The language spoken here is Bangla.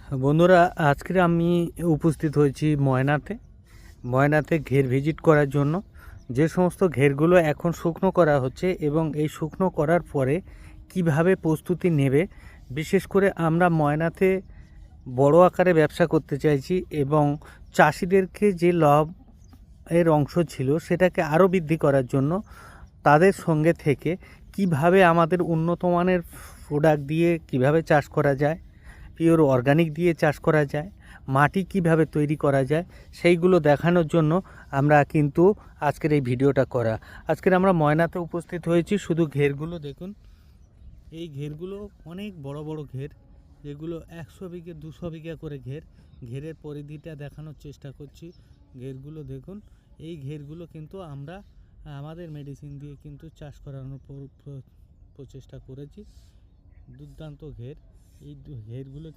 বন্ধুরা, আজকে আমি উপস্থিত হয়েছি ময়নাতে ঘের ভিজিট করার জন্য। যে সমস্ত ঘেরগুলো এখন শুকনো করা হচ্ছে এবং এই শুকনো করার পরে কিভাবে প্রস্তুতি নেবে, বিশেষ করে আমরা ময়নাতে বড় আকারে ব্যবসা করতে চাইছি এবং চাষিদেরকে যে লাভ এর অংশ ছিল সেটাকে আরও বৃদ্ধি করার জন্য তাদের সঙ্গে থেকে কিভাবে আমাদের উন্নত মানের প্রোডাক্ট দিয়ে কিভাবে চাষ করা যায়, পিওর অর্গানিক দিয়ে চাষ করা যায়, মাটি কিভাবে তৈরি করা যায়, সেইগুলো দেখানোর জন্য আমরা কিন্তু আজকের এই ভিডিওটা করা। আজকের আমরা ময়নাতে উপস্থিত হয়েছি। শুধু ঘেরগুলো দেখুন, এই ঘেরগুলো অনেক বড় বড় ঘের, যেগুলো 100 বিঘে 200 বিঘা করে ঘেরের পরিধিটা দেখানোর চেষ্টা করছি। ঘেরগুলো দেখুন, এই ঘেরগুলো কিন্তু আমরা আমাদের মেডিসিন দিয়ে কিন্তু চাষ করানোর প্রচেষ্টা করেছি। দুর্দান্ত ঘের, এই ঘেরগুলো